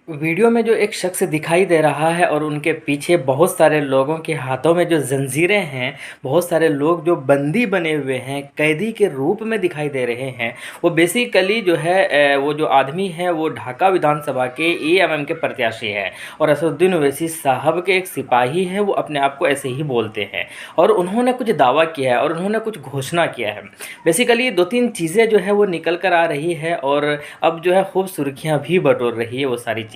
Video में जो एक शख्स दिखाई दे रहा है और उनके पीछे बहुत सारे लोगों के हाथों में जो जंजीरें हैं, बहुत सारे लोग जो बंदी बने हुए हैं, कैदी के रूप में दिखाई दे रहे हैं। वो बेसिकली जो है वो जो आदमी है वो ढाका विधानसभा के एएमएम के प्रत्याशी है और असदुद्दीन ओवैसी साहब के एक सिपाही है। वो अपने आप को ऐसे ही बोलते हैं और उन्होंने कुछ दावा किया है और उन्होंने कुछ घोषणा किया है। बेसिकली दो तीन चीज़ें जो है वो निकल कर आ रही है और अब जो है खूब सुर्खियाँ भी बटोर रही है वो सारी चीज़ें।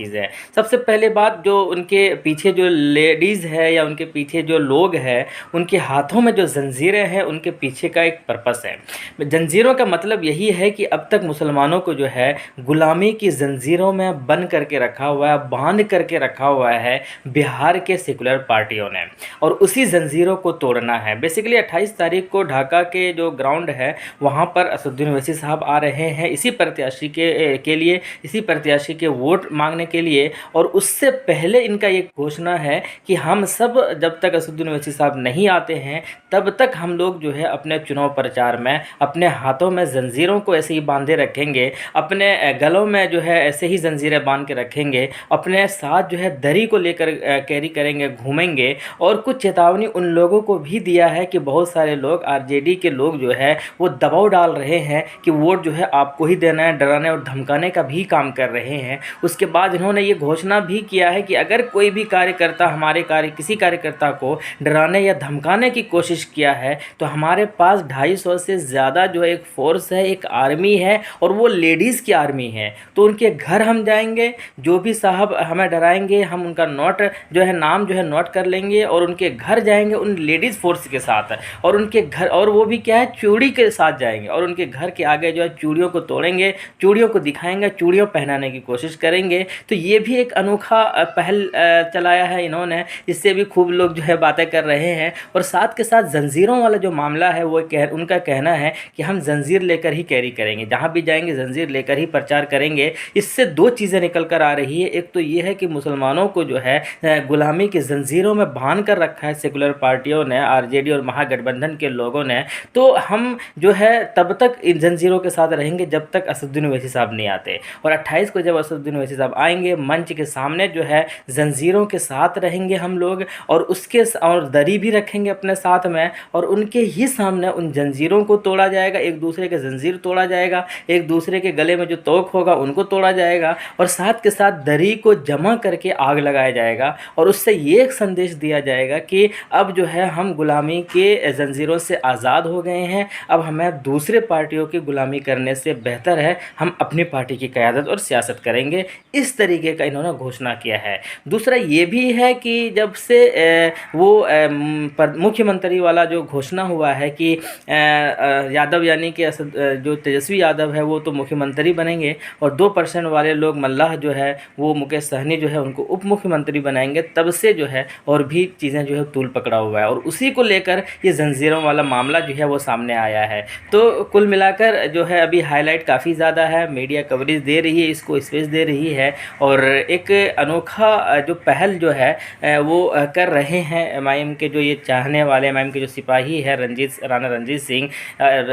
सबसे पहले बात, जो उनके पीछे जो लेडीज़ है या उनके पीछे जो लोग हैं, उनके हाथों में जो जंजीरें हैं, उनके पीछे का एक पर्पस है। जंजीरों का मतलब यही है कि अब तक मुसलमानों को जो है गुलामी की जंजीरों में बंद करके रखा हुआ है, बांध करके रखा हुआ है बिहार के सेकुलर पार्टियों ने, और उसी जंजीरों को तोड़ना है। बेसिकली 28 तारीख को ढाका के जो ग्राउंड है वहाँ पर असदुद्दीन ओवैसी साहब आ रहे हैं इसी प्रत्याशी के लिए, इसी प्रत्याशी के वोट मांगने के लिए। और उससे पहले इनका ये घोषणा है कि हम सब जब तक असदुद्दीन ओवैसी साहब नहीं आते हैं तब तक हम लोग जो है अपने चुनाव प्रचार में अपने हाथों में जंजीरों को ऐसे ही बांधे रखेंगे, अपने गलों में जो है ऐसे ही जंजीरें बांध के रखेंगे, अपने साथ जो है दरी को लेकर कैरी करेंगे, घूमेंगे। और कुछ चेतावनी उन लोगों को भी दिया है कि बहुत सारे लोग, आरजेडी के लोग जो है वो दबाव डाल रहे हैं कि वोट जो है आपको ही देना है, डराने और धमकाने का भी काम कर रहे हैं। उसके बाद इन्होंने ये घोषणा भी किया है कि अगर कोई भी कार्यकर्ता किसी कार्यकर्ता को डराने या धमकाने की कोशिश किया है तो हमारे पास 250 से ज़्यादा जो एक फोर्स है, एक आर्मी है, और वो लेडीज़ की आर्मी है। तो उनके घर हम जाएंगे, जो भी साहब हमें डराएंगे हम उनका नाम जो है नोट कर लेंगे और उनके घर जाएंगे उन लेडीज़ फोर्स के साथ, और उनके घर, और वो भी क्या है, चूड़ी के साथ जाएंगे और उनके घर के आगे जो है चूड़ियों को तोड़ेंगे, चूड़ियों को दिखाएंगे, चूड़ियों पहनाने की कोशिश करेंगे। तो ये भी एक अनोखा पहल चलाया है इन्होंने, इससे भी खूब लोग जो है बातें कर रहे हैं। और साथ के साथ जंजीरों वाला जो मामला है वो उनका कहना है कि हम जंजीर लेकर ही कैरी करेंगे, जहाँ भी जाएंगे जंजीर लेकर ही प्रचार करेंगे। इससे दो चीज़ें निकल कर आ रही है। एक तो ये है कि मुसलमानों को जो है गुलामी की जंजीरों में बांध कर रखा है सेकुलर पार्टियों ने, आरजेडी और महागठबंधन के लोगों ने। तो हम जो है तब तक इन जंजीरों के साथ रहेंगे जब तक असदुद्दीन ओवैसी साहब नहीं आते, और 28 को जब असदुद्दीन ओवैसी साहब आएंगे मंच के सामने जो है जंजीरों के साथ रहेंगे हम लोग, और दरी भी रखेंगे अपने साथ में, और उनके ही सामने उन जंजीरों को तोड़ा जाएगा, एक दूसरे के जंजीर तोड़ा जाएगा, एक दूसरे के गले में जो तोक होगा उनको तोड़ा जाएगा, और साथ के साथ दरी को जमा करके आग लगाया जाएगा। और उससे ये एक संदेश दिया जाएगा कि अब जो है हम गुलामी के जंजीरों से आज़ाद हो गए हैं, अब हमें दूसरे पार्टियों की गुलामी करने से बेहतर है हम अपनी पार्टी की क़यादत और सियासत करेंगे। इस तरीके का इन्होंने घोषणा किया है। दूसरा ये भी है कि जब से वो मुख्यमंत्री वाला जो घोषणा हुआ है कि यादव यानी कि जो तेजस्वी यादव है वो तो मुख्यमंत्री बनेंगे, और 2% वाले लोग मल्लाह जो है वो मुकेश सहनी जो है उनको उप मुख्यमंत्री बनाएंगे, तब से जो है और भी चीज़ें जो है तूल पकड़ा हुआ है, और उसी को लेकर ये जंजीरों वाला मामला जो है वो सामने आया है। तो कुल मिलाकर जो है अभी हाईलाइट काफ़ी ज़्यादा है, मीडिया कवरेज दे रही है, इसको स्पेस दे रही है, और एक अनोखा जो पहल जो है वो कर रहे हैं एमआईएम के जो ये चाहने वाले, एमआईएम के जो सिपाही है राणा रणजीत सिंह।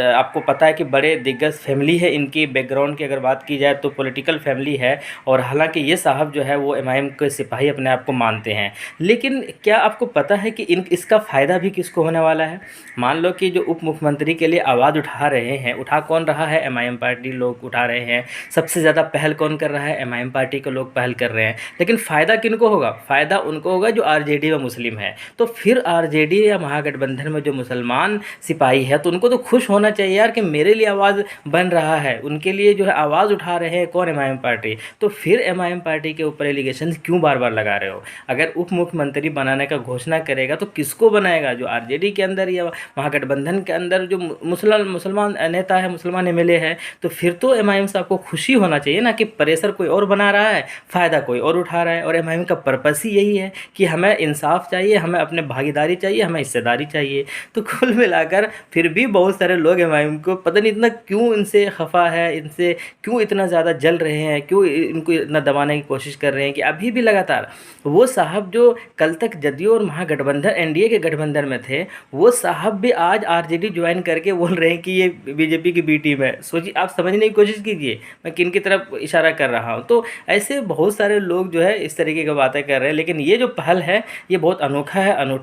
आपको पता है कि बड़े दिग्गज फैमिली है इनकी, बैकग्राउंड की अगर बात की जाए तो पॉलिटिकल फैमिली है, और हालांकि ये साहब जो है वो एमआईएम के सिपाही अपने आप को मानते हैं। लेकिन क्या आपको पता है कि इसका फ़ायदा भी किसको होने वाला है? मान लो कि जो उप मुख्यमंत्री के लिए आवाज़ उठा रहे हैं, उठा कौन रहा है? एमआईएम पार्टी लोग उठा रहे हैं। सबसे ज़्यादा पहल कौन कर रहा है? एमआईएम पार्टी के लोग पहल कर रहे हैं। लेकिन फ़ायदा किनको होगा? फ़ायदा उनको होगा जो आरजेडी में मुस्लिम है। तो फिर आरजेडी या महागठबंधन में जो मुसलमान सिपाही है तो उनको तो खुश होना चाहिए यार कि मेरे लिए आवाज़ बन रहा है, उनके लिए जो है आवाज़ उठा रहे हैं कौन? MIM party. तो फिर एमआईएम पार्टी के ऊपर एलिगेशन क्यों बार बार लगा रहे हो? अगर उप मुख्यमंत्री बनाने का घोषणा करेगा तो किसको बनाएगा? जो आरजेडी के अंदर या महागठबंधन के अंदर जो मुसलमान नेता है, मुसलमान एमएलए है, तो फिर तो एमआईएम साहब को खुशी होना चाहिए ना कि प्रेशर कोई और बना रहा है, फ़ायदा कोई और उठा रहा है। और एमआईएम का पर्पस ही यही है कि हमें इंसाफ चाहिए, हमें अपने भागीदारी चाहिए, हमें हिस्सेदारी चाहिए। तो कुल मिलाकर फिर भी बहुत सारे लोग एमआईएम को पता नहीं इतना क्यों इनसे खफा है, इनसे क्यों इतना ज़्यादा जल रहे हैं, क्यों इनको इतना दबाने की कोशिश कर रहे हैं कि अभी भी लगातार वो साहब जो कल तक जदयू और महागठबंधन एनडीए के गठबंधन में थे, वो साहब भी आज आरजेडी ज्वाइन करके बोल रहे हैं कि ये बीजेपी की बी टीम है। सोचिए, आप समझने की कोशिश कीजिए मैं किन की तरफ इशारा कर रहा हूँ। तो ऐसे बहुत सारे लोग जो है इस तरीके की बातें कर रहे हैं, लेकिन ये जो पहल है ये बहुत अनोखा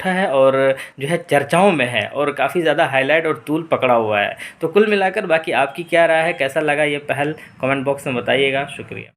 है और जो है चर्चाओं में है और काफ़ी ज़्यादा हाईलाइट और तूल पकड़ा हुआ है। तो कुल मिलाकर बाकी आपकी क्या राय है, कैसा लगा ये पहल, कमेंट बॉक्स में बताइएगा। शुक्रिया।